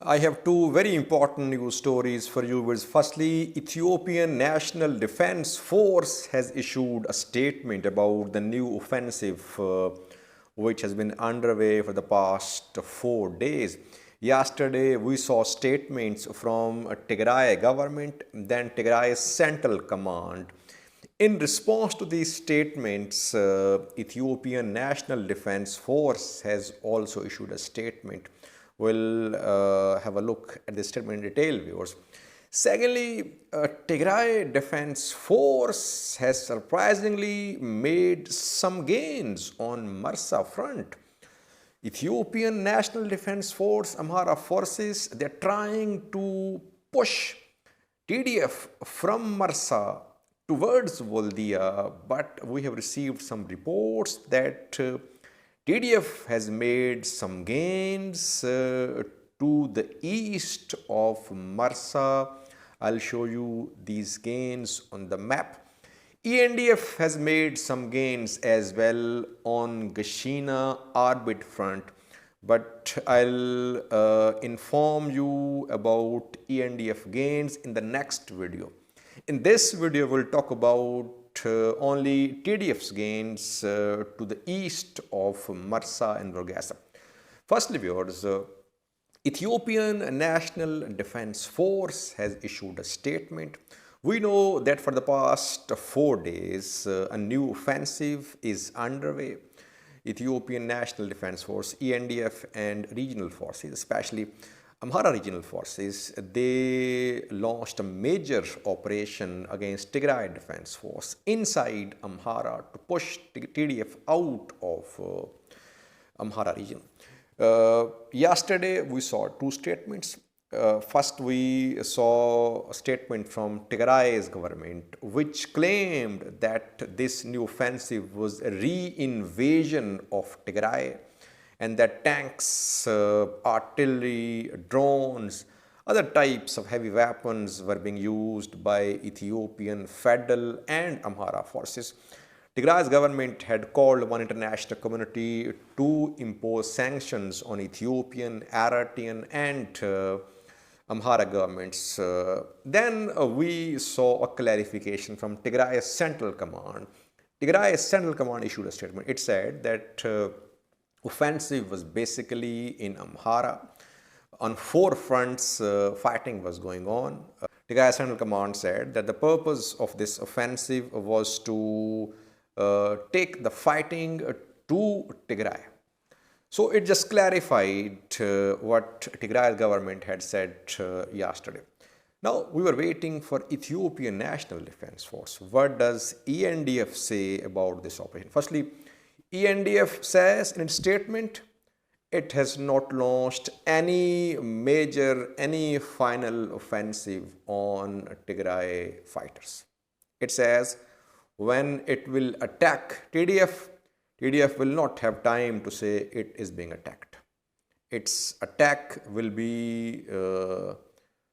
I have two very important news stories for you. Firstly, Ethiopian National Defense Force has issued a statement about the new offensive which has been underway for the past 4 days. Yesterday, we saw statements from Tigray government, then Tigray Central Command. In response to these statements, Ethiopian National Defense Force has also issued a statement. We'll have a look at this statement in detail, viewers. Secondly, Tigray Defense Force has surprisingly made some gains on Mersa front. Ethiopian National Defense Force, Amhara forces, they're trying to push TDF from Mersa towards Voldia, but we have received some reports that TDF has made some gains to the east of Mersa. I'll show you these gains on the map. ENDF has made some gains as well on Gashina Arbit front, but I'll inform you about ENDF gains in the next video. In this video, we'll talk about only TDF's gains to the east of Mersa and Vorgasa. Firstly, viewers, Ethiopian National Defense Force has issued a statement. We know that for the past 4 days, a new offensive is underway. Ethiopian National Defense Force, ENDF, and regional forces, especially Amhara regional forces, they launched a major operation against Tigray Defense Force inside Amhara to push TDF out of Amhara region. Yesterday, we saw two statements. First, we saw a statement from Tigray's government, which claimed that this new offensive was a re-invasion of Tigray, and that tanks, artillery, drones, other types of heavy weapons were being used by Ethiopian federal and Amhara forces. Tigray's government had called on international community to impose sanctions on Ethiopian, Eritrean, and Amhara governments. Then we saw a clarification from Tigray's Central Command. Tigray's Central Command issued a statement. It said that offensive was basically in Amhara. On 4 fronts, fighting was going on. Tigray Central Command said that the purpose of this offensive was to take the fighting to Tigray. So it just clarified what Tigray government had said yesterday. Now we were waiting for Ethiopian National Defense Force. What does ENDF say about this operation? Firstly, ENDF says in its statement, it has not launched any final offensive on Tigray fighters. It says when it will attack TDF, TDF will not have time to say it is being attacked. Its attack will be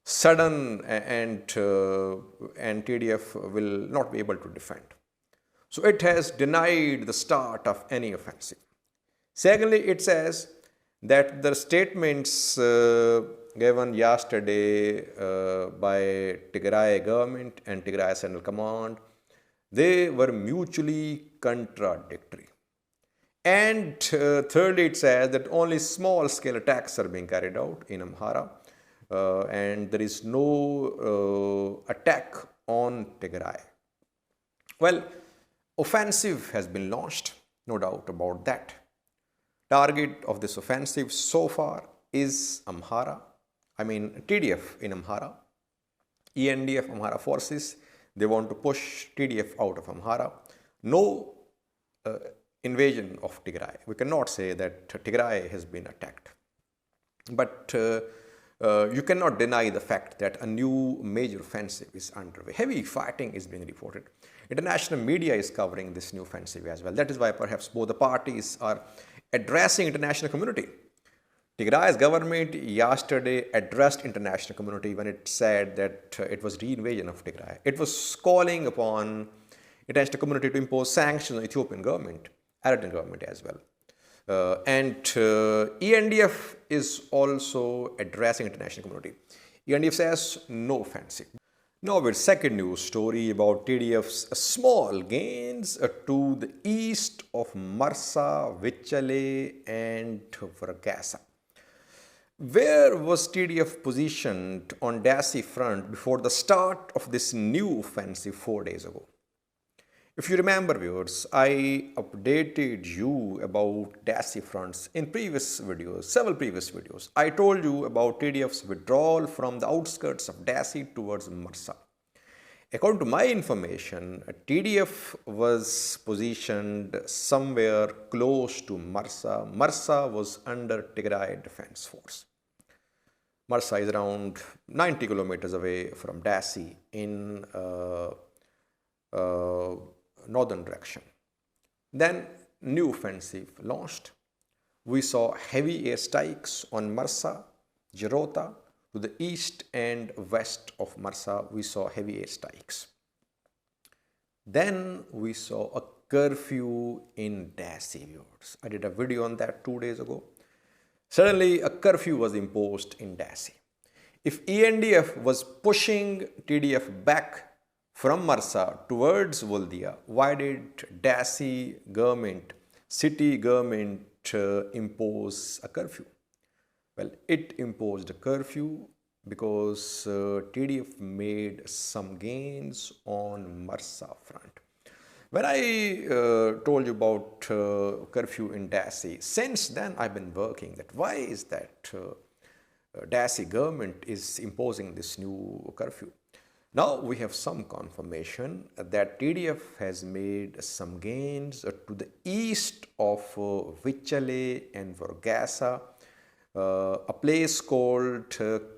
sudden and TDF will not be able to defend. So it has denied the start of any offensive. Secondly, it says that the statements given yesterday by Tigray government and Tigray Central Command, they were mutually contradictory. And thirdly, it says that only small-scale attacks are being carried out in Amhara, and there is no attack on Tigray. Well, offensive has been launched, no doubt about that. Target of this offensive so far is Amhara, TDF in Amhara, ENDF Amhara forces. They want to push TDF out of Amhara. No invasion of Tigray. We cannot say that Tigray has been attacked. But you cannot deny the fact that a new major offensive is underway. Heavy fighting is being reported. International media is covering this new offensive as well. That is why perhaps both the parties are addressing international community. Tigray's government yesterday addressed international community when it said that it was re-invasion of Tigray. It was calling upon international community to impose sanctions on Ethiopian government, Eritrean government as well. And ENDF is also addressing international community. ENDF says no offensive. Now with second news story about TDF's small gains to the east of Marsa, Vichale and Vargasa. Where was TDF positioned on Dessie front before the start of this new offensive 4 days ago? If you remember, viewers, I updated you about Dessie fronts in previous videos, several previous videos. I told you about TDF's withdrawal from the outskirts of Dessie towards Marsa. According to my information, TDF was positioned somewhere close to Marsa. Marsa was under Tigray Defense Force. Marsa is around 90 kilometers away from Dessie in northern direction. Then new offensive launched. We saw heavy airstrikes on Mersa, Jirota. To the east and west of Marsa, we saw heavy airstrikes. Then we saw a curfew in Dessie, viewers. I did a video on that 2 days ago. Suddenly, a curfew was imposed in Dessie. If ENDF was pushing TDF back from Marsa towards Voldia, why did Dessie government, city government impose a curfew? Well, it imposed a curfew because TDF made some gains on Marsa front. When I told you about curfew in Dessie, since then I've been working that why is that Dessie government is imposing this new curfew. Now we have some confirmation that TDF has made some gains to the east of Vichale and Vargasa. A place called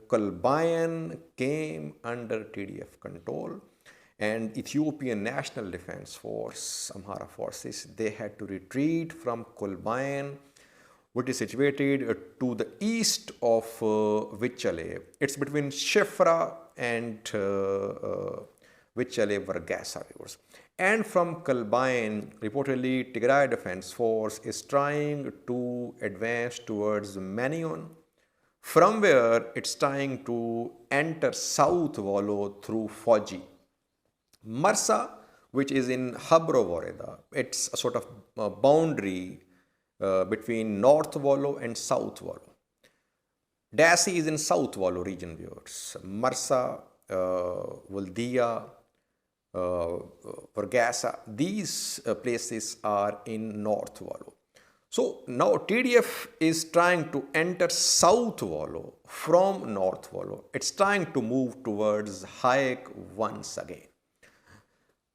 Kolbayan came under TDF control, and Ethiopian National Defense Force, Amhara forces, they had to retreat from Kolbayan, which is situated to the east of Vichale. It's between Shifra and Vichale Vargasa, viewers. And from Kolbayan, reportedly Tigray Defense Force is trying to advance towards Manion, from where it's trying to enter South Volo through Foji. Marsa, which is in Habro Voreda, it's a sort of boundary between North Volo and South Volo. Dessie is in South Volo region, viewers. Marsa, Voldia, Vargasa, these places are in North Volo. So now TDF is trying to enter South Volo from North Volo. It's trying to move towards Hayek once again.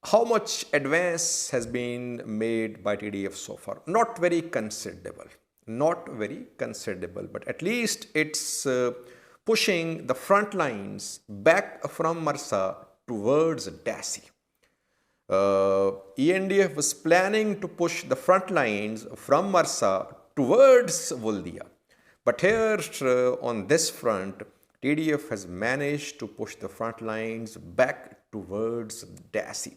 How much advance has been made by TDF so far? Not very considerable. Not very considerable, but at least it's pushing the front lines back from Marsa towards Dessie. ENDF was planning to push the front lines from Marsa towards Voldia. But here on this front, TDF has managed to push the front lines back towards Dessie.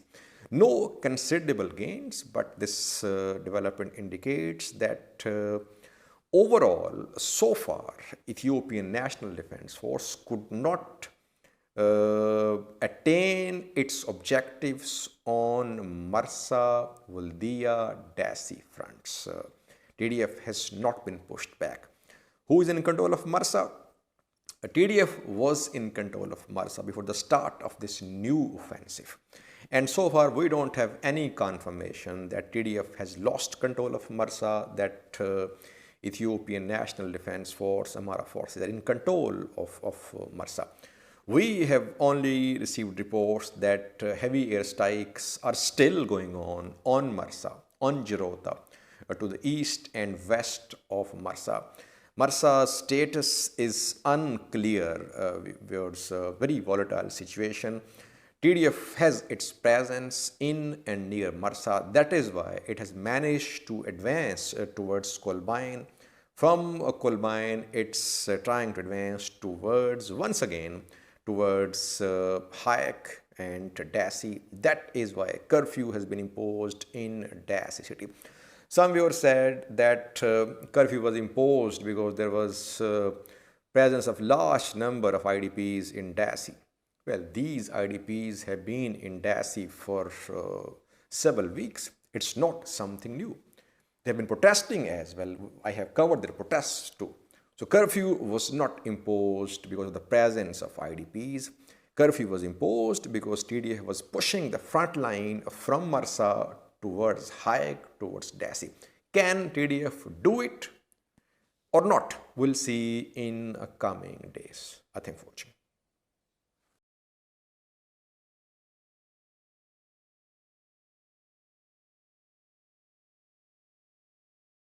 No considerable gains, but this development indicates that overall, so far, Ethiopian National Defense Force could not attain its objectives on Marsa, Voldia, Dessie fronts. TDF has not been pushed back. Who is in control of Marsa? TDF was in control of Marsa before the start of this new offensive. And so far, we don't have any confirmation that TDF has lost control of Marsa, that Ethiopian National Defense Force, Amhara forces, are in control of Marsa. We have only received reports that heavy airstrikes are still going on Marsa, on Jirota, to the east and west of Marsa. Marsa's status is unclear. There's a very volatile situation. TDF has its presence in and near Marsa. That is why it has managed to advance towards Kolbayan. From Kolbayan, it's trying to advance towards, once again, towards Hayek and Dessie. That is why curfew has been imposed in Dessie city. Some viewers said that curfew was imposed because there was presence of large number of IDPs in Dessie. Well, these IDPs have been in Dessie for several weeks. It's not something new. They have been protesting as well. I have covered their protests too. So curfew was not imposed because of the presence of IDPs. Curfew was imposed because TDF was pushing the front line from Mersa towards Hayek, towards Dessie. Can TDF do it or not? We'll see in coming days. Thanks for watching.